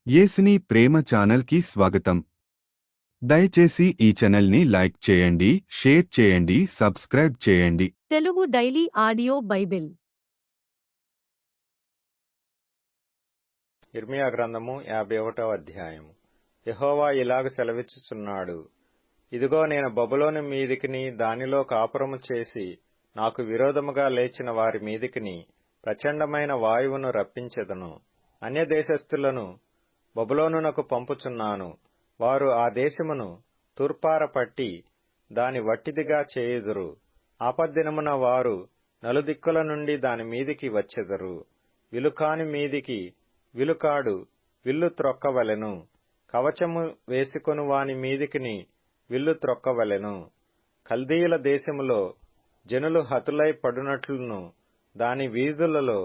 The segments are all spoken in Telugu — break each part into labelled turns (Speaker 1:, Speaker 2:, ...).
Speaker 1: యేసుని ప్రేమ ఛానల్కి స్వాగతం. దయచేసి ఈ ఛానల్ని లైక్ చేయండి, షేర్ చేయండి, సబ్స్క్రైబ్ చేయండి.
Speaker 2: తెలుగు డైలీ ఆడియో బైబిల్
Speaker 3: ఇర్మియా గ్రంథము 51వ అధ్యాయము. యెహోవా ఇలాగ సెలవిచ్చుచున్నాడు, ఇదిగో నేను బబులోను మీదికిని దానిలో కాపురము చేసి నాకు విరోధముగా లేచిన వారి మీదికిని ప్రచండమైన వాయువును రప్పించెదను. అన్యదేశస్థులను బబులోనునకు పంపుచున్నాను. వారు ఆ దేశమును తూర్పార పట్టి దాని వట్టిదిగా చేయుదురు. ఆపద్దినమున వారు నలుదిక్కుల నుండి దాని మీదికి వచ్చెదరు. విలుకాని మీదికి విలుకాడు విల్లు త్రొక్కవలెను. కవచము వేసుకొని వాని మీదికిని విల్లు త్రొక్కవలెను. కల్దీయుల దేశములో జనులు హతులై పడునట్లును, దాని వీధులలో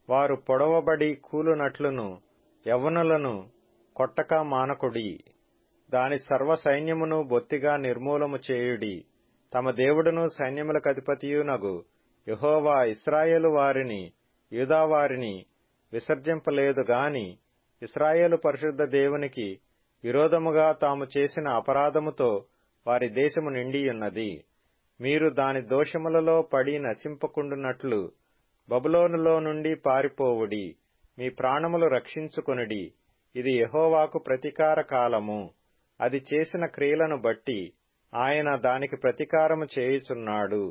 Speaker 3: వారు పొడవబడి కూలునట్లును యవ్వనులను కొట్టక మానకుడి. దాని సర్వ సైన్యమును బొత్తిగా నిర్మూలము చేయుడి. తమ దేవుడును సైన్యములకధిపతియునగు యెహోవా ఇశ్రాయేలు వారిని యూదావారిని విసర్జింపలేదు గాని ఇశ్రాయేలు పరిశుద్ధ దేవునికి విరోధముగా తాము చేసిన అపరాధముతో వారి దేశము నిండియున్నది. మీరు దాని దోషములలో పడి నశింపకుండునట్లు బబులోనులో నుండి పారిపోవుడి. మీ ప్రాణములు రక్షించుకొనుడి. ఇది యెహోవాకు ప్రతీకార కాలము. అది చేసిన క్రియలను బట్టి ఆయన దానికి ప్రతీకారము చేయుచున్నాడు.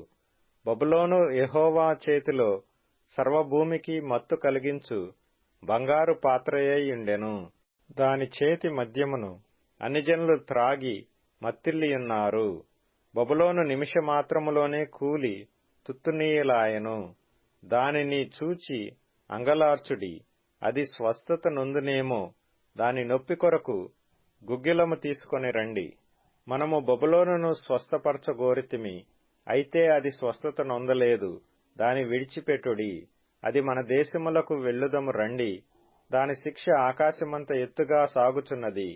Speaker 3: బబులోను యెహోవా చేతిలో సర్వభూమికి మత్తు కలిగించు బంగారు పాత్రయ్యుండెను. దాని చేతి మద్యమును అన్యజనులు త్రాగి మత్తిల్లియున్నారు. బబులోను నిమిషమాత్రములోనే కూలి తుత్తునీయులాయెను. దానిని చూచి అంగలార్చుడి. అది స్వస్థత నొందునేమో. దాని నొప్పి కొరకు గుగ్గిలము తీసుకొని రండి. మనము బబులోనును స్వస్థపరచగోరితిమి, అయితే అది స్వస్థత నొందలేదు. దాని విడిచిపెట్టుడి. అది మన దేశములకు వెళ్ళుదము రండి. దాని శిక్ష ఆకాశమంత ఎత్తుగా సాగుచున్నది.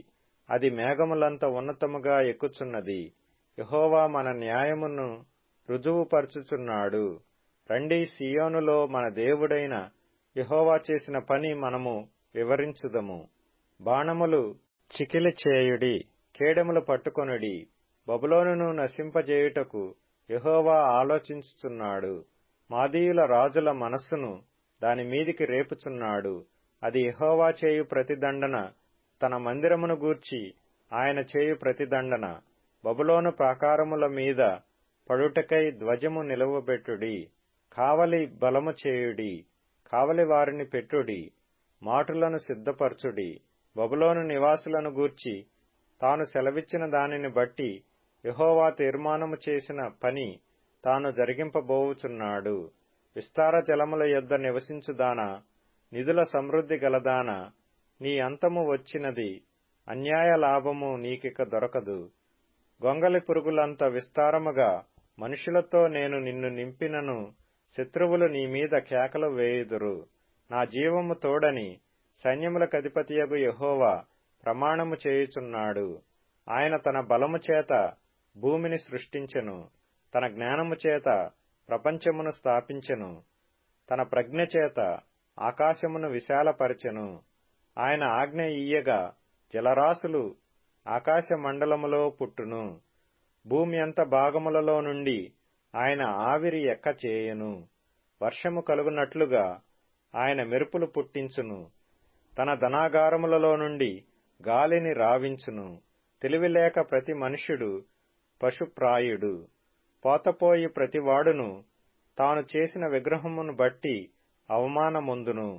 Speaker 3: అది మేఘములంత ఉన్నతముగా ఎక్కుచున్నది. యెహోవా మన న్యాయమును రుజువుపరచుచున్నాడు. రండి, సీయోనులో మన దేవుడైన యెహోవా చేసిన పని మనము వివరించుదము. బాణములు చికిలి చేయుడి, కేడములు పట్టుకొనుడి. బబులోనును నశింపజేయుటకు యెహోవా ఆలోచించుచున్నాడు. మాదీయుల రాజుల మనస్సును దాని మీదికి రేపుచున్నాడు. అది యెహోవా చేయు ప్రతిదండన, తన మందిరమును గూర్చి ఆయన చేయు ప్రతిదండన. బబులోను ప్రాకారముల మీద పడుటకై ధ్వజము నిలువబెట్టుడి. కావలి బలము చేయుడి. కావలి వారిని పెట్టుడి. మాటులను సిద్ధపరచుడి. బబులోను నివాసులను గూర్చి తాను సెలవిచ్చిన దానిని బట్టి యెహోవా తీర్మానము చేసిన పని తాను జరిగింపబోవుచున్నాడు. విస్తార జలముల యొద్ద నివసించుదానా, నిధుల సమృద్ధి గలదానా, నీ అంతము వచ్చినది. అన్యాయ లాభము నీకిక దొరకదు. గొంగలి పురుగులంత విస్తారముగా మనుషులతో నేను నిన్ను నింపినను శత్రువులు నీ మీద కేకలు వేయుదురు. నా జీవము తోడని సైన్యములకధిపతియగు యెహోవా ప్రమాణము చేయుచున్నాడు. ఆయన తన బలము చేత భూమిని సృష్టించెను. తన జ్ఞానము చేత ప్రపంచమును స్థాపించెను. తన ప్రజ్ఞ చేత ఆకాశమును విశాలపరచెను. ఆయన ఆజ్ఞ ఇయ్యగా జలరాశులు ఆకాశ మండలములో పుట్టును. భూమి అంత భాగములలో నుండి ఆయన ఆవిరి ఎక్కచేయును. వర్షము కలుగునట్లుగా ఆయన మెరుపులు పుట్టించును. తన ధనాగారములలో నుండి గాలిని రావించును. తెలివిలేక ప్రతి మనుష్యుడు పశుప్రాయుడు. పోతపోయి ప్రతివాడును తాను చేసిన విగ్రహమును బట్టి అవమానమొందును.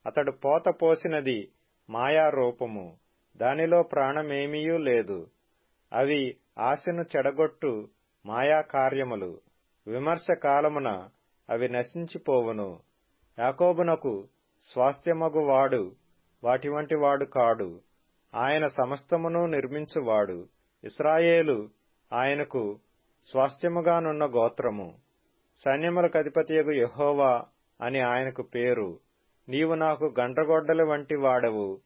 Speaker 3: అతడు పోత పోసినది మాయారూపము, దానిలో ప్రాణమేమీయూ లేదు. అవి ఆశను చెడగొట్టు మాయాకార్యములు. విమర్శ కాలమున అవి నశించిపోవును. యాకోబునకు స్వాస్థ్యమగువాడు వాటి వంటి వాడు కాడు. ఆయన సమస్తమును నిర్మించువాడు. ఇశ్రాయేలు ఆయనకు స్వాస్థ్యముగానున్న గోత్రము. సైన్యములకధిపతియగు యెహోవా అని ఆయనకు పేరు. నీవు నాకు గండ్రగొడ్డలి వంటి వాడవు,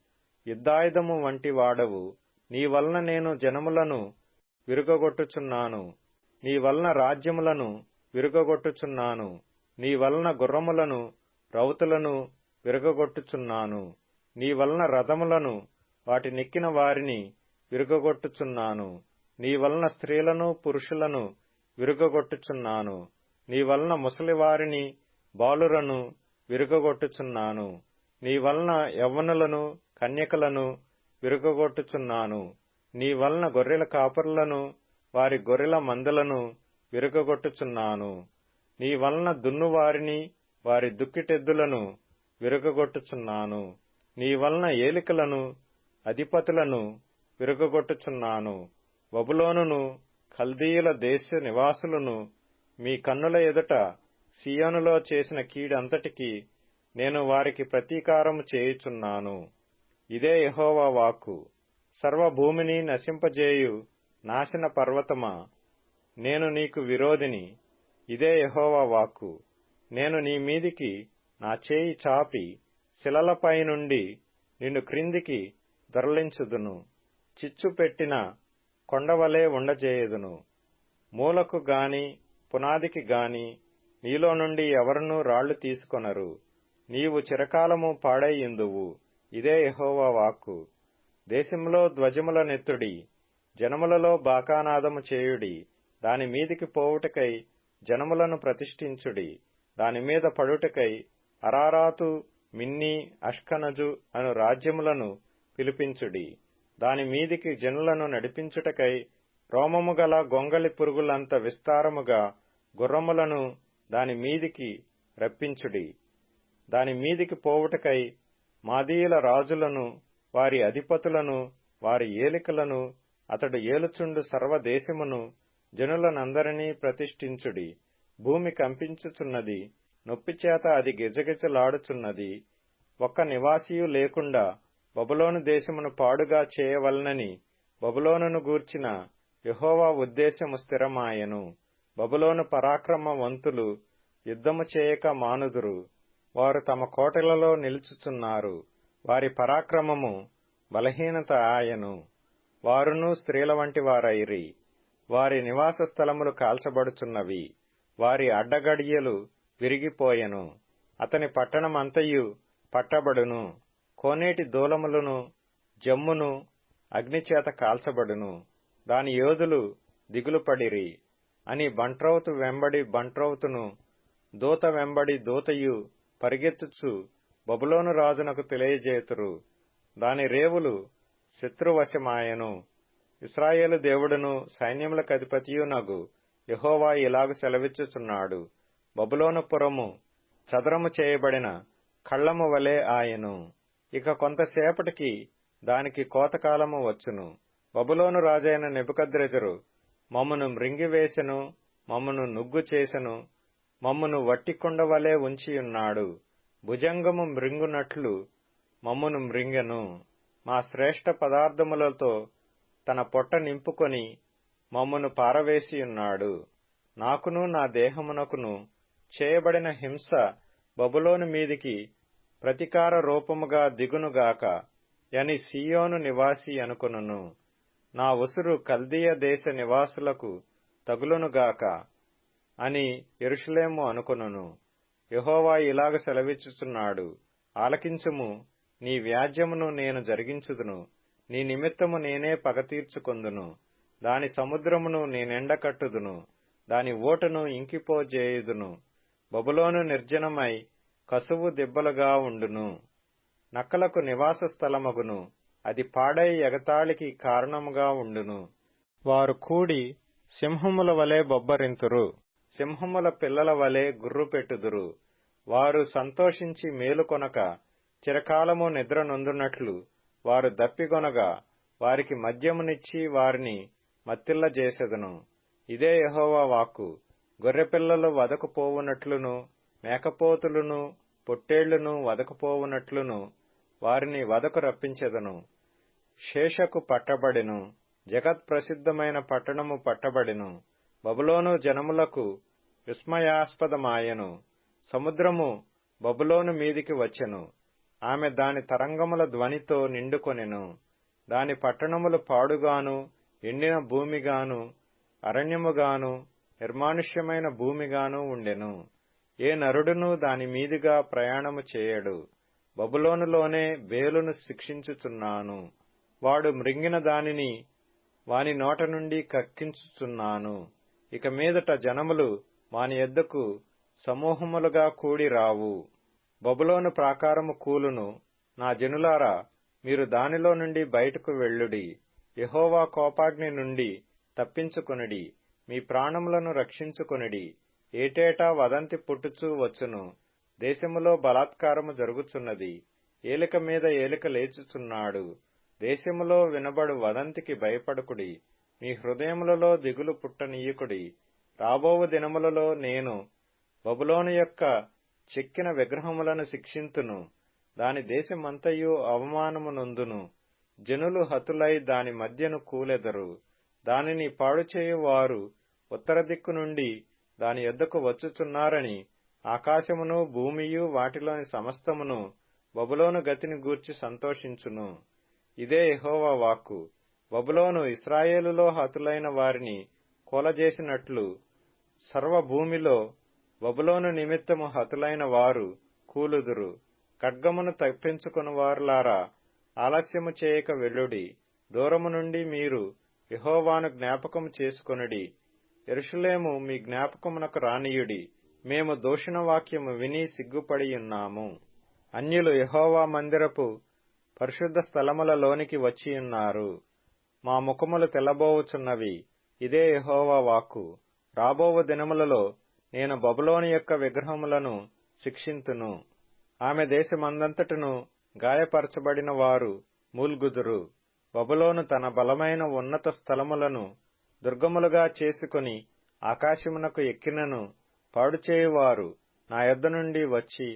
Speaker 3: యుద్ధాయుధము వంటి వాడవు. నీ వలన నేను జనములను విరుగగొట్టుచున్నాను. నీ వలన రాజ్యములను విరుగగొట్టుచున్నాను. నీ వలన గుర్రములను రౌతులను విరగగొట్టుచున్నాను. నీ వలన రథములను వాటి నెక్కిన వారిని విరుగగొట్టుచున్నాను. నీ వలన స్త్రీలను పురుషులను విరుగగొట్టుచున్నాను. నీ వలన ముసలివారిని బాలురను విరుగగొట్టుచున్నాను. నీ వలన యవ్వనులను కన్యకలను విరుగగొట్టుచున్నాను. నీ వలన గొర్రెల కాపరులను వారి గొర్రెల మందలను విరుగగొట్టుచున్నాను. నీ వలన దున్నువారిని వారి దుక్కిటెద్దులను విరుగగొట్టుచున్నాను. నీ వలన ఏలికలను అధిపతులను విరుగగొట్టుచున్నాను. బబులోనును కల్దీయుల దేశ నివాసులను మీ కన్నుల ఎదుట సీయోనులో చేసిన కీడంతటికీ నేను వారికి ప్రతీకారము చేయుచున్నాను. ఇదే యెహోవా వాక్కు. సర్వభూమిని నశింపజేయు నాశన పర్వతమా, నేను నీకు విరోధిని. ఇదే యెహోవా వాక్కు. నేను నీ మీదికి నా చేయి చాపి శిలలపై నుండి నిన్ను క్రిందికి దొరలించుదును. చిచ్చు పెట్టిన కొండవలే ఉండజేయుదును. మూలకు గాని పునాదికి గాని నీలో నుండి ఎవరునూ రాళ్లు తీసుకొనరు. నీవు చిరకాలము పాడైయుందువు. ఇదే యెహోవా వాక్కు. దేశంలో ధ్వజముల నెత్తుడి, జనములలో బాకానాదము చేయుడి. దాని మీదికి పోవుటకై జనములను ప్రతిష్ఠించుడి. దానిమీద పడుటకై అరారాతు, మిన్నీ, అష్కనజు అను రాజ్యములను పిలిపించుడి. దాని మీదికి జనులను నడిపించుటకై రోమము గల గొంగళి పురుగులంత విస్తారముగా గుర్రములను దాని మీదికి రప్పించుడి. దాని మీదికి పోవుటకై మాదీయుల రాజులను, వారి అధిపతులను, వారి ఏలికలను, అతడు ఏలుచుండు సర్వదేశమును, జనులనందరినీ ప్రతిష్ఠించుడి. భూమి కంపించుచున్నది, నొప్పిచేత అది గిజగిజలాడుచున్నది. ఒక్క నివాసియు లేకుండా బబులోను దేశమును పాడుగా చేయవలనని బబులోనును గూర్చిన యెహోవా ఉద్దేశము స్థిరమాయెను. బబులోను పరాక్రమవంతులు యుద్ధము చేయక మానుదురు. వారు తమ కోటలలో నిలుచుచున్నారు. వారి పరాక్రమము బలహీనత ఆయను. వారును స్త్రీల వంటి వారైరి. వారి నివాస స్థలములు కాల్చబడుచున్నవి. వారి అడ్డగడియలు విరిగిపోయెను. అతని పట్టణమంతయు పట్టబడును. కోనేటి దూలములను జమ్మును అగ్నిచేత కాల్చబడును. దాని యోధులు దిగులుపడిరి అని బంట్రౌతు వెంబడి బంట్రౌతును, దూత వెంబడి దూతయు పరిగెత్తుచు బబులోను రాజునకు తెలియజేతురు. దాని రేవులు శత్రువశమాయెను. ఇశ్రాయేలు దేవుడును సైన్యములకధిపతియునగు యెహోవా ఇలాగు సెలవిచ్చుచున్నాడు. బబులోను పురము చదరము చేయబడిన కళ్ళము వలె ఆయెను. ఇక కొంతసేపటికి దానికి కోతకాలము వచ్చును. బబులోను రాజైన నెబుకద్రెజరు మమ్మును మృంగివేసెను, మమ్మును నుగ్గు చేసెను, మమ్మును వట్టికుండ వలె ఉంచియున్నాడు. భుజంగము మృంగునట్లు మమ్మును మృంగెను. మా శ్రేష్ఠ పదార్థములతో తన పొట్ట నింపుకొని మమ్మును పారవేసియున్నాడు. నాకును నా దేహమునకును చేయబడిన హింస బబులోను మీదికి ప్రతీకార రూపముగా దిగునుగాక అని సీయోను నివాసి అనుకొనును. నా ఉసురు కల్దీయ దేశ నివాసులకు తగులునుగాక అని యెరూషలేము అనుకొనును. యెహోవా ఇలాగ సెలవిచ్చుచున్నాడు. ఆలకించుము, నీ వ్యాజ్యమును నేను జరిగించుదును. నీ నిమిత్తము నేనే పగ తీర్చుకొందును. దాని సముద్రమును నేనెండకట్టుదును. దాని ఓటను ఇంకిపోజేయుదును. బబులోను నిర్జనమై కసువు దిబ్బలుగా ఉండును. నక్కలకు నివాస స్థలమగును. అది పాడై ఎగతాళికి కారణముగా ఉండును. వారు కూడి సింహముల వలె బొబ్బరింతురు. సింహముల పిల్లల వలె గుర్రుపెట్టుదురు. వారు సంతోషించి మేలుకొనక చిరకాలము నిద్ర నొందునట్లు వారు దప్పిగొనగా వారికి మద్యమునిచ్చి వారిని మత్తిల్లజేసెదను. ఇదే యెహోవా వాక్కు. గొర్రెపిల్లలు వదకుపోవునట్లును, మేకపోతులును పొట్టేళ్లును వదకుపోవునట్లును వారిని వదకు రప్పించెదను. శేషకు పట్టబడెను. జగత్ప్రసిద్ధమైన పట్టణము పట్టబడెను. బబులోను జనములకు విస్మయాస్పదమాయెను. సముద్రము బబులోను మీదికి వచ్చెను. ఆమె దాని తరంగముల ధ్వనితో నిండుకొనెను. దాని పట్టణములు పాడుగాను, ఎండిన భూమిగాను, అరణ్యముగాను, నిర్మానుష్యమైన భూమిగాను ఉండెను. ఏ నరుడునూ దాని మీదుగా ప్రయాణము చేయడు. బబులోనులోనే బేలును శిక్షించుచున్నాను. వాడు మృంగిన దానిని వాని నోట నుండి కక్కించుచున్నాను. ఇక మీదట జనములు వాని యొద్దకు సమూహములుగా కూడి రావు. బబులోను ప్రాకారము కూలును. నా జనులారా, మీరు దానిలో నుండి బయటకు వెళ్ళుడి. యెహోవా కోపాగ్ని నుండి తప్పించుకొనుడి. మీ ప్రాణములను రక్షించుకొనుడి. ఏటేటా వదంతి పుట్టుచూ వచ్చును. దేశములో బలాత్కారము జరుగుచున్నది. ఏలిక మీద ఏలిక లేచుచున్నాడు. దేశములో వినబడు వదంతికి భయపడకుడి. మీ హృదయములలో దిగులు పుట్టనీయకుడి. రాబోవు దినములలో నేను బబులోను యొక్క చెక్కిన విగ్రహములను శిక్షింతును. దాని దేశమంతయు అవమానము నొందును. జనులు హతులై దాని మధ్యను కూలెదరు. దానిని పాడుచేయువారు ఉత్తర దిక్కు నుండి దాని యొద్దకు వచ్చుచున్నారని ఆకాశమును భూమియు వాటిలోని సమస్తమును బబులోను గతిని గూర్చి సంతోషించును. ఇదే యెహోవా వాక్కు. బబులోను ఇశ్రాయేలులో హతులైన వారిని కూలజేసినట్లు సర్వభూమిలో బబులోను నిమిత్తము హతులైన వారు కూలుదురు. ఖడ్గమును తప్పించుకొనువారులారా, ఆలస్యము చేయక వెళ్ళుడి. దూరము నుండి మీరు యెహోవాను జ్ఞాపకము చేసుకొనుడి. యెరూషలేము మీ జ్ఞాపకమునకు రానియుడి. మేము దూషణ వాక్యము విని సిగ్గుపడియున్నాము. అన్యులు యెహోవా మందిరపు పరిశుద్ధ స్థలములలోనికి వచ్చియున్నారు. మా ముఖములు తెల్లబోవుచున్నవి. ఇదే యెహోవా వాక్కు. రాబోవు దినములలో నేను బబులోను యొక్క విగ్రహములను శిక్షింతును. ఆమె దేశమందంతటను గాయపరచబడిన వారు మూల్గుదురు. బబులోను తన బలమైన ఉన్నత స్థలములను దుర్గములుగా చేసుకుని ఆకాశమునకు ఎక్కినను పాడుచేయువారు నా యొద్ద నుండి వచ్చి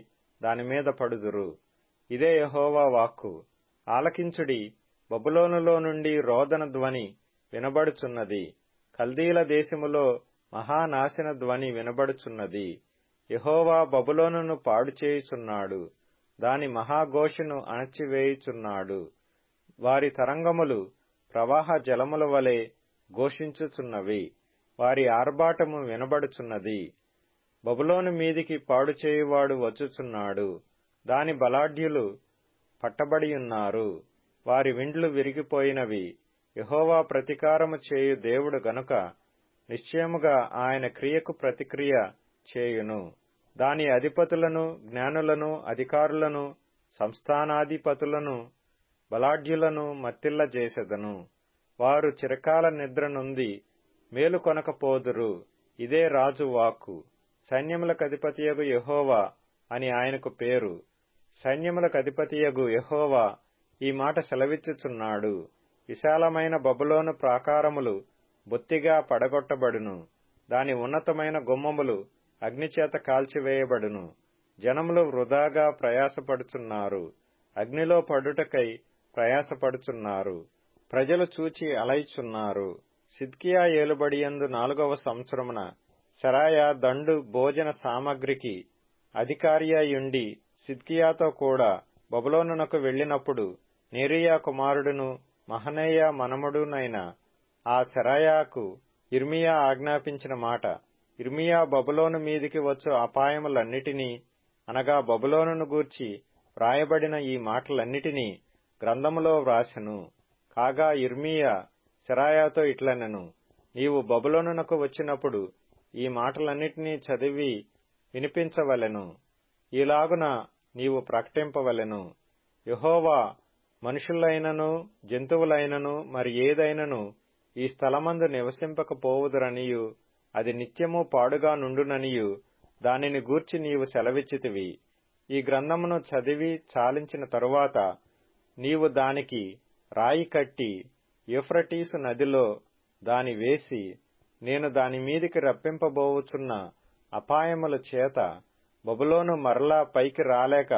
Speaker 3: దానిమీద పడుదురు. ఇదే యెహోవా వాక్కు. ఆలకించుడి. బబులోనులో నుండి రోదన ధ్వని వినబడుచున్నది. కల్దీల దేశములో మహానాశన ధ్వని వినబడుచున్నది. యెహోవా బబులోనును పాడుచేయుచున్నాడు. దాని మహాఘోషను అణచివేయుచున్నాడు. వారి తరంగములు ప్రవాహ జలముల వలె ఘోషించుచున్నవి. వారి ఆర్భాటము వినబడుచున్నది. బబులోను మీదికి పాడుచేయువాడు వచ్చుచున్నాడు. దాని బలాఢ్యులు పట్టబడియున్నారు. వారి విండ్లు విరిగిపోయినవి. యెహోవా ప్రతీకారము చేయు దేవుడు గనుక నిశ్చయముగా ఆయన క్రియకు ప్రతిక్రియ చేయును. దాని అధిపతులను, జ్ఞానులను, అధికారులను, సంస్థానాధిపతులను, బలాఢ్యులను మత్తిల్లజేసెదను. వారు చిరకాల నిద్ర నొంది మేలు కొనకపోదురు. ఇదే రాజు వాక్కు. సైన్యములకధిపతియగు యెహోవా అని ఆయనకు పేరు. సైన్యములకధిపతియగు యెహోవా ఈ మాట సెలవిచ్చుచున్నాడు. విశాలమైన బబులోను ప్రాకారములు బొత్తిగా పడగొట్టబడును. దాని ఉన్నతమైన గుమ్మములు అగ్నిచేత కాల్చివేయబడును. జనములు వృధాగా ప్రయాసపడుచున్నారు. అగ్నిలో పడుటకై ప్రయాసపడుచున్నారు. ప్రజలు చూచి అలయుచున్నారు. సిద్కియా ఏలుబడియందు 4వ సంవత్సరమున సెరాయా దండు భోజన సామగ్రికి అధికారియయుండి సిద్కియాతో కూడా బబులోనునకు వెళ్ళినప్పుడు నేరియా కుమారుడును మహనయ్య మనమడునైన ఆ సెరాయాకు యిర్మీయా ఆజ్ఞాపించిన మాట. యిర్మీయా బబులోను మీదికి వచ్చు అపాయములన్నిటినీ, అనగా బబులోనును గూర్చి వ్రాయబడిన ఈ మాటలన్నిటినీ గ్రంథములో వ్రాసెను. కాగా యిర్మీయా సెరాయాతో ఇట్లనెను: నీవు బబులోనునకు వచ్చినప్పుడు ఈ మాటలన్నిటినీ చదివి వినిపించవలెను. ఈలాగున నీవు ప్రకటింపవలెను: యెహోవా మనుషులైనను జంతువులైనను మరి ఏదైనను ఈ స్థలమందు నివసింపకపోవుదురనియు అది నిత్యము పాడుగా నుండుననియు దానిని గూర్చి నీవు సెలవిచ్చితివి. ఈ గ్రంథమును చదివి చాలించిన తరువాత నీవు దానికి రాయి కట్టి యూఫ్రటీసు నదిలో దాని వేసి, నేను దాని మీదికి రప్పింపబోవుచున్న అపాయముల చేత బబులోను మరలా పైకి రాలేక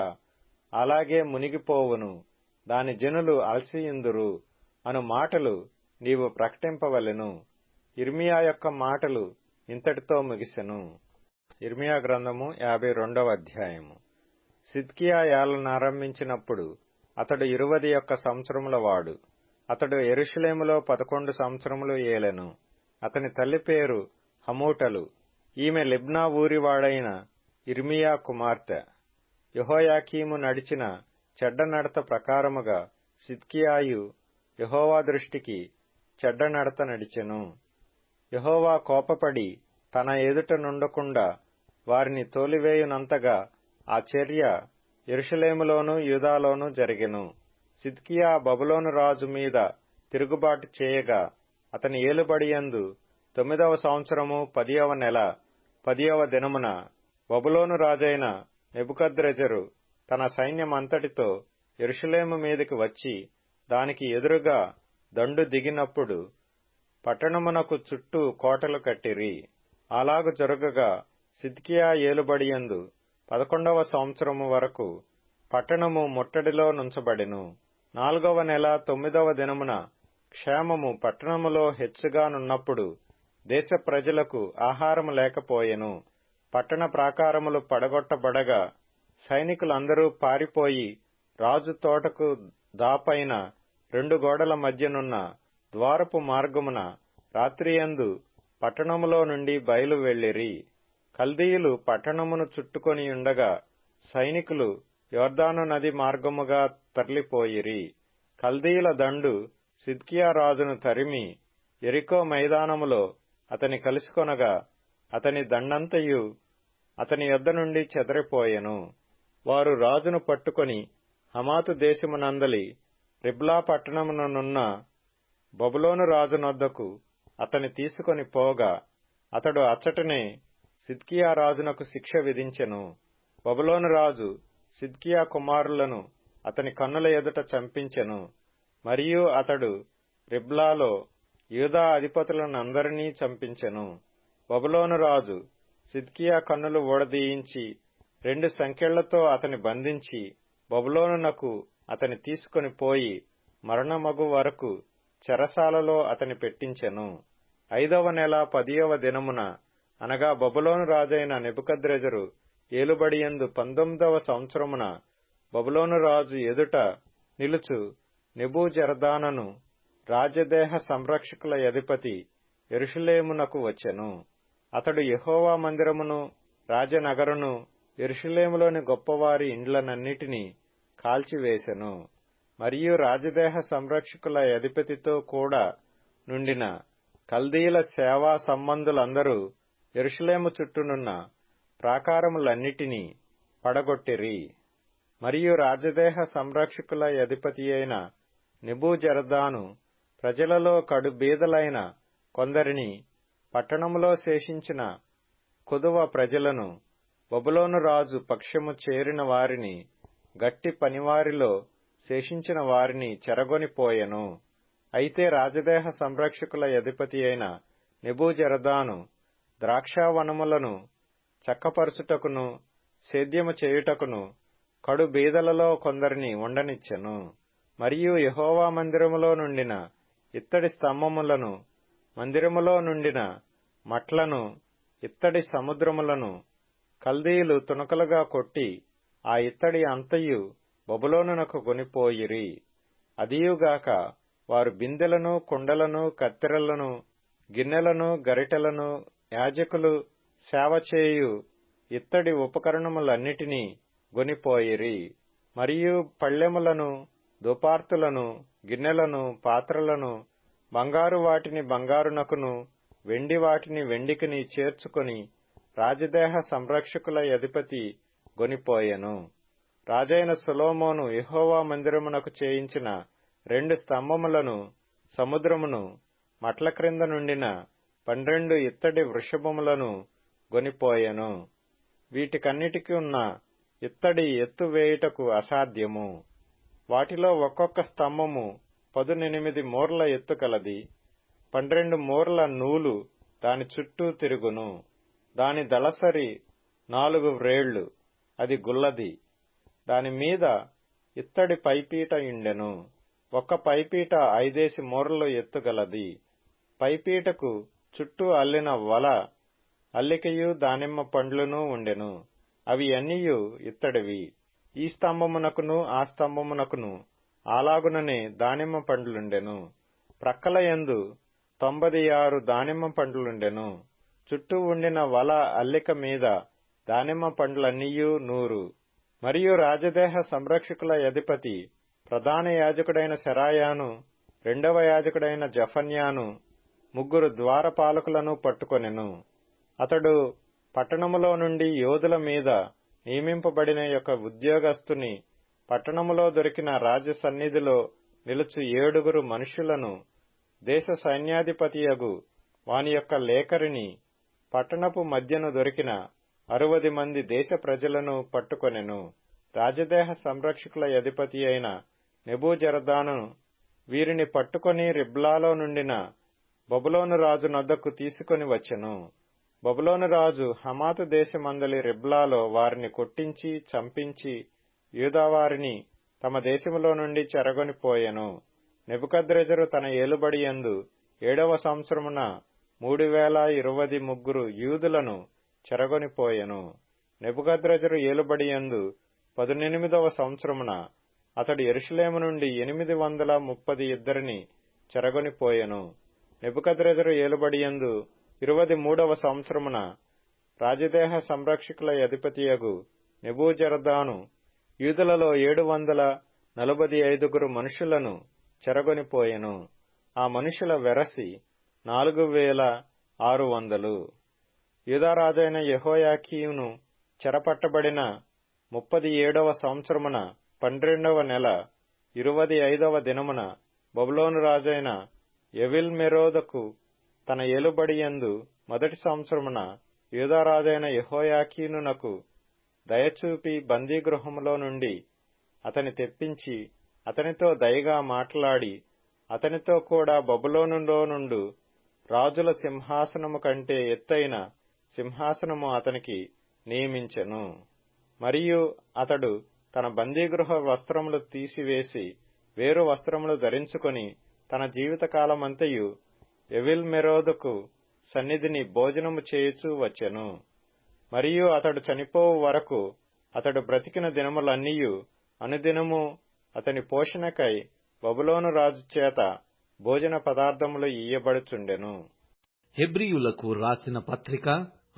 Speaker 3: అలాగే మునిగిపోవును, దాని జనులు అలసియుందురు అను మాటలు నీవు ప్రకటింపవలెను. యిర్మీయా యొక్క మాటలు ఇంతటితో ముగిసెను. యిర్మీయా గ్రంథము 52వ అధ్యాయము. సిద్కియా ఏలనారంభించినప్పుడు అతడు 21 సంవత్సరముల వాడు. అతడు యెరూషలేములో 11 సంవత్సరములు ఏలెను. అతని తల్లి పేరు హమూటలు. ఈమె లిబ్నా ఊరివాడైన యిర్మీయా కుమార్తె. యెహోయాకీము నడిచిన చెడ్డ నడత ప్రకారముగా సిద్కియాయు యెహోవా దృష్టికి చెడ్డ నడత నడిచెను. యెహోవా కోపపడి తన ఎదుట నుండకుండా వారిని తోలివేయునంతగా ఆ చర్య యెరూషలేములోను యూదాలోను జరిగెను. సిద్కియా బబులోను రాజు మీద తిరుగుబాటు చేయగా అతని ఏలుబడియందు 9వ సంవత్సరము 10వ నెల 10వ దినమున బబులోను రాజైన నెబుకద్రెజరు తన సైన్యమంతటితో యెరూషలేము మీదికి వచ్చి దానికి ఎదురుగా దండు దిగినప్పుడు పట్టణమునకు చుట్టూ కోటలు కట్టిరి. అలాగు జరుగగా సిద్కియా ఏలుబడియందు 11వ సంవత్సరము వరకు పట్టణము ముట్టడిలో నుంచబడెను. 4వ నెల 9వ దినమున క్షేమము పట్టణములో హెచ్చుగానున్నప్పుడు దేశ ప్రజలకు ఆహారము లేకపోయెను. పట్టణ ప్రాకారములు పడగొట్టబడగా సైనికులందరూ పారిపోయి రాజు తోటకు దాపైన 2 గోడల మధ్యనున్న ద్వారపు మార్గమున రాత్రియందు పట్టణములో నుండి బయలు వెళ్ళిరి. కల్దీయులు పట్టణమును చుట్టుకొనియుండగా సైనికులు యొర్దాను నది మార్గముగా తరలిపోయిరి. కల్దీయుల దండు సిద్కియా రాజును తరిమి యెరికో మైదానములో అతని కలుసుకొనగా అతని దండంతయు అతని యొద్ద నుండి చెదరిపోయెను. వారు రాజును పట్టుకొని హమాతు దేశమునందలి రిబ్లా పట్టణముననున్న బబులోను రాజునొద్దకు అతని తీసుకొని పోగా అతడు అచ్చటనే సిద్కియా రాజునకు శిక్ష విధించెను. బబులోను రాజు సిద్కియా కుమారులను అతని కన్నుల ఎదుట చంపించెను. మరియు అతడు రిబ్లాలో యూదా అధిపతులనందరినీ చంపించెను. బబులోను రాజు సిద్కియా కన్నులు ఊడదీయించి 2 సంకెళ్లతో అతని బంధించి బబులోనునకు అతని తీసుకొని పోయి మరణమగు వరకు చెరసాలలో అతని పెట్టించెను. 5వ నెల 10వ దినమున అనగా బబులోను రాజైన నెబుకద్రెజరు ఏలుబడియందు 19వ సంవత్సరమున బబులోను రాజు ఎదుట నిలుచు నెబూజరదానను రాజదేహ సంరక్షకుల అధిపతి యెరూషలేమునకు వచ్చెను. అతడు యెహోవా మందిరమును రాజనగరును యెరూషలేములోని గొప్పవారి ఇండ్లనన్నిటినీ కాల్చివేసెను. మరియు రాజదేహ సంరక్షకుల అధిపతితో కూడా నుండిన కల్దీయుల సేవా సంబంధులందరూ యెరూషలేము చుట్టూనున్న ప్రాకారములన్నిటినీ పడగొట్టిరి. మరియు రాజదేహ సంరక్షకుల అధిపతి అయిన నెబూజరదాను ప్రజలలో కడు బీదలైన కొందరిని పట్టణములో శేషించిన కొదువ ప్రజలను బబులోను రాజు పక్షము చేరిన వారిని గట్టి పనివారిలో శేషించిన వారిని చెరగొనిపోయెను. అయితే రాజదేహ సంరక్షకుల అధిపతి అయిన నెబూజరదాను ద్రాక్షావనములను చక్కపరచుటకును సేద్యము చేయుటకును కడు బీదలలో కొందరిని ఉండనిచ్చెను. మరియు యెహోవా మందిరములో నుండిన ఇత్తడి స్తంభములను మందిరములో నుండిన మట్లను ఇత్తడి సముద్రములను కల్దీయులు తునకలుగా కొట్టి ఆ ఇత్తడి అంతయు బబులోనునకు కొనిపోయిరి. అదియుగాక వారు బిందెలను కుండలను కత్తెరలను గిన్నెలను గరిటెలను యాజకులు సేవచేయు ఇత్తడి ఉపకరణములన్నిటినీ గొనిపోయిరి. మరియు పళ్ళెములను దుపార్తులను గిన్నెలను పాత్రలను బంగారు వాటిని బంగారునకును వెండి వాటిని వెండికిని చేర్చుకొని రాజదేహ సంరక్షకుల అధిపతి గొనిపోయెను. రాజైన సొలొమోను యెహోవా మందిరమునకు చేయించిన 2 స్తంభములను సముద్రమును మట్ల క్రింద నుండిన 12 ఇత్తడి వృషభములను గొనిపోయెను. వీటికన్నిటికి ఉన్న ఇత్తడి ఎత్తు వేయుటకు అసాధ్యము. వాటిలో ఒక్కొక్క స్తంభము 18 మూరల ఎత్తు కలది. 12 మూరల నూలు దాని చుట్టూ తిరుగును. దాని దళసరి 4 వ్రేళ్లు, అది గుల్లది. దాని మీద ఇత్తడి పైపీట యుండెను. ఒక్క పైపీట 5 మూరలు ఎత్తుగలది. పైపీటకు చుట్టూ అల్లిన వల అల్లికయు దానిమ్మ పండ్లును ఉండెను. అవి అన్నియు ఇత్తడివి. ఈ స్తంభమునకును ఆ స్తంభమునకును అలాగుననే దానిమ్మ పండ్లుండెను. ప్రక్కల యందు 96 దానిమ్మ పండ్లుండెను. చుట్టూ ఉండిన వల అల్లిక మీద దానిమ్మ పండ్లన్నీయు 100. మరియు రాజదేహ సంరక్షకుల అధిపతి ప్రధాన యాజకుడైన శరాయాను రెండవ యాజకుడైన జఫన్యాను ముగ్గురు ద్వారపాలకులను పట్టుకొనెను. అతడు పట్టణములో నుండి యోధుల మీద నియమింపబడిన యొక్క ఉద్యోగస్తుని పట్టణములో దొరికిన రాజ సన్నిధిలో నిలుచు 7 మనుష్యులను దేశ సైన్యాధిపతియగు వాని యొక్క లేఖరిని పట్టణపు మధ్యను దొరికిన 60 మంది దేశ ప్రజలను పట్టుకొనెను. రాజదేహ సంరక్షకుల అధిపతి అయిన నెబూజరదాను వీరిని పట్టుకొని రిబ్లాలో నుండిన బబులోను రాజు నొద్దకు తీసుకొని వచ్చెను. బబులోను రాజు హమాతు దేశమందలి రిబ్లాలో వారిని కొట్టించి చంపించి యూదావారిని తమ దేశములో నుండి చెరగొనిపోయెను. నెబుకద్రెజరు తన ఏలుబడియందు 7వ సంవత్సరమున 3023 యూదులను చెరగొనిపోయెను. నెబుకద్రెజరు ఏలుబడియందు 18వ సంవత్సరమున అతడు యెరూషలేము నుండి 832 చెరగొనిపోయెను. నెబుకద్రెజరు ఏలుబడియందు 23వ సంవత్సరమున రాజదేహ సంరక్షకుల అధిపతియగు నెబూజరదాను యూదులలో 745 మనుషులను చెరగొనిపోయెను. ఆ మనుషుల వెరసి 4600. యూదారాజైన యెహోయాకీమును చెరపట్టబడిన 37వ సంవత్సరమున 12వ నెల 25వ దినమున బబులోను రాజైన ఎవిల్మెరోదకు తన ఏలుబడియందు మొదటి సంవత్సరమున యూదారాజైన యెహోయాకీనునకు దయచూపి బందీగృహములో నుండి అతని తెప్పించి అతనితో దయగా మాట్లాడి అతనితో కూడా బబులోనులో నుండు రాజుల సింహాసనము కంటే ఎత్తైన సింహాసనము అతనికి నియమించెను. మరియు అతడు తన బందీగృహ వస్త్రములు తీసివేసి వేరు వస్త్రములు ధరించుకొని తన జీవితకాలమంతయు ఎవిల్మెరోదకు సన్నిధిని భోజనము చేయుచూ వచ్చెను. మరియు అతడు చనిపోవు వరకు అతడు బ్రతికిన దినములన్నీయు అనుదినము అతని పోషణకై బబులోను రాజు చేత భోజన పదార్థములు ఇయ్యబడుచుండెను.
Speaker 4: హెబ్రీయులకు రాసిన పత్రిక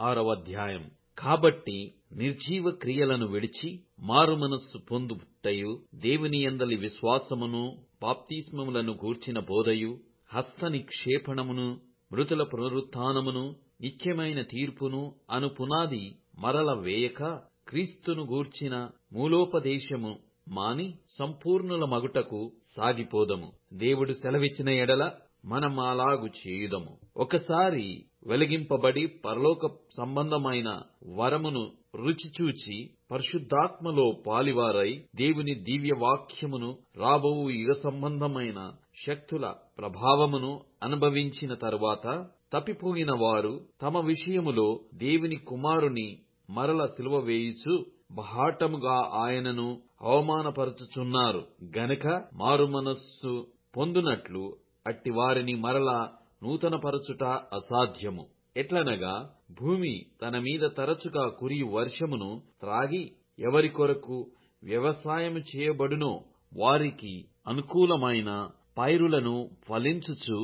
Speaker 4: 6వ అధ్యాయం. కాబట్టి నిర్జీవ క్రియలను విడిచి మారుమనస్సు పొందుటయు దేవుని యందలి విశ్వాసమును బాప్తిస్మములను గూర్చిన బోధయు హస్త నిక్షేపణమును మృతుల పునరుత్థానమును నిత్యమైన తీర్పును అను పునాది మరల వేయక క్రీస్తును గూర్చిన మూలోపదేశము మాని సంపూర్ణుల మగుటకు సాగిపోదము. దేవుడు సెలవిచ్చిన ఎడల మనమాలాగు చేయుదము. ఒకసారి వెలిగింపబడి పరలోక సంబంధమైన వరమును రుచిచూచి పరిశుద్ధాత్మలో పాలివారై దేవుని దివ్య వాక్యమును రాబోవు యుగ సంబంధమైన శక్తుల ప్రభావమును అనుభవించిన తరువాత తప్పిపోయిన వారు తమ విషయములో దేవుని కుమారుని మరల సిలువ వేయుచు బహాటముగా ఆయనను అవమానపరచుచున్నారు గనుక మారుమనస్సు పొందునట్లు అట్టివారిని మరలా నూతనపరచుట అసాధ్యము. ఎట్లనగా భూమి తన మీద తరచుగా కురియు వర్షమును త్రాగి ఎవరి కొరకు వ్యవసాయము చేయబడునో వారికి అనుకూలమైన పైరులను ఫలించుచు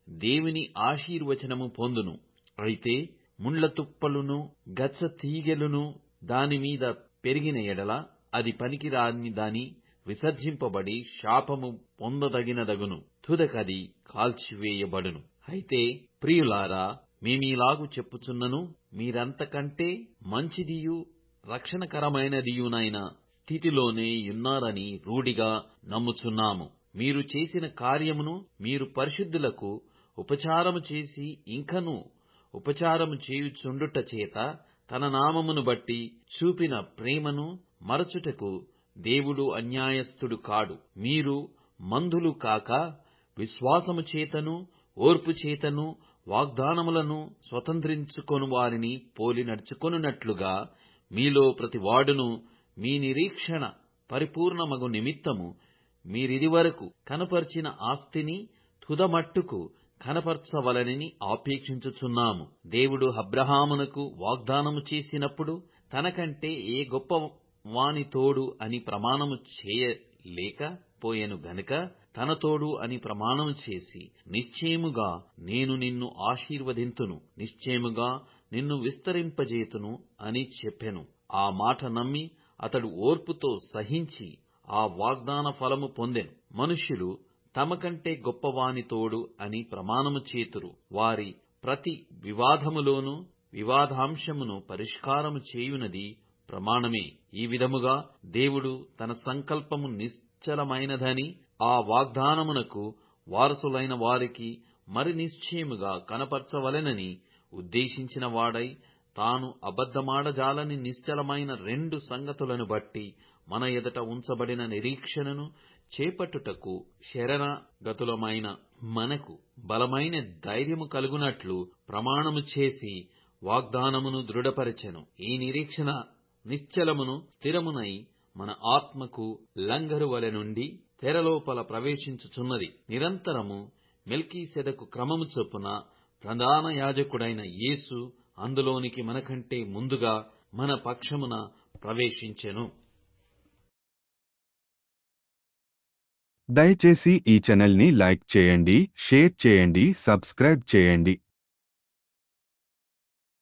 Speaker 4: దేవుని ఆశీర్వచనము పొందును. అయితే ముండ్ల తుప్పలును గచ్చ తీగెలును దానిమీద పెరిగిన ఎడల అది పనికిరాని దాని విసర్జింపబడి శాపము పొందదగినదగును. తుదకది కాల్చివేయబడును. అయితే ప్రియులారా, మేమీలాగు చెప్పుచున్నను, మీరంతకంటే మంచిదియు రక్షణకరమైనదియునైన స్థితిలోనే యున్నారని రూఢిగా నమ్ముచున్నాము. మీరు చేసిన కార్యమును మీరు పరిశుద్ధులకు ఉపచారము చేసి ఇంకనూ ఉపచారము చేయుచుండుట చేత తన నామమును బట్టి చూపిన ప్రేమను మరచుటకు దేవుడు అన్యాయస్థుడు కాడు. మీరు మందులు కాక విశ్వాసము చేతను ఓర్పు చేతను వాగ్దానములను స్వతంత్రించుకొను వారిని పోలి నడుచుకొనున్నట్లుగా మీలో ప్రతివాడును మీ నిరీక్షణ పరిపూర్ణమగు నిమిత్తము మీరిదివరకు కనపర్చిన ఆస్తిని తుదమట్టుకు కనపర్చవలనని ఆపేక్షించుచున్నాము. దేవుడు అబ్రహామునకు వాగ్దానము చేసినప్పుడు తనకంటే ఏ గొప్ప వాని తోడు అని ప్రమాణము చేయలేక పోయెను గనుక తన తోడు అని ప్రమాణము చేసి నిశ్చయముగా నేను నిన్ను ఆశీర్వదింతును, నిశ్చయముగా నిన్ను విస్తరింపజేతును అని చెప్పెను. ఆ మాట నమ్మి అతడు ఓర్పుతో సహించి ఆ వాగ్దాన ఫలము పొందెను. మనుష్యులు తమకంటే గొప్పవాని తోడు అని ప్రమాణము చేతురు. వారి ప్రతి వివాదములోనూ వివాదాంశమును పరిష్కారము చేయునది ప్రమాణమే. ఈ విధముగా దేవుడు తన సంకల్పము నిశ్చలమైనదని, ఆ వాగ్దానమునకు వారసులైన వారికి మరి నిశ్చయముగా కనపరచవలెనని ఉద్దేశించిన వాడై, తాను అబద్ధమాడజాలని నిశ్చలమైన 2 సంగతులను బట్టి మన ఎదుట ఉంచబడిన నిరీక్షణను చేపట్టుటకు శరణాగతులమైన మనకు బలమైన ధైర్యము కలుగునట్లు ప్రమాణము చేసి వాగ్దానమును దృఢపరచెను. ఈ నిరీక్షణ నిశ్చలమును స్థిరమునై మన ఆత్మకు లంగరు వలె నుండి తెరలోపల ప్రవేశించుచున్నది. నిరంతరము మెల్కీసెదకు క్రమము చొప్పున ప్రధాన యాజకుడైన యేసు అందులోనికి మనకంటే ముందుగా మన పక్షమున ప్రవేశించెను.
Speaker 1: దయచేసి ఈ ఛానల్ని లైక్ చేయండి, షేర్ చేయండి, సబ్స్క్రైబ్ చేయండి.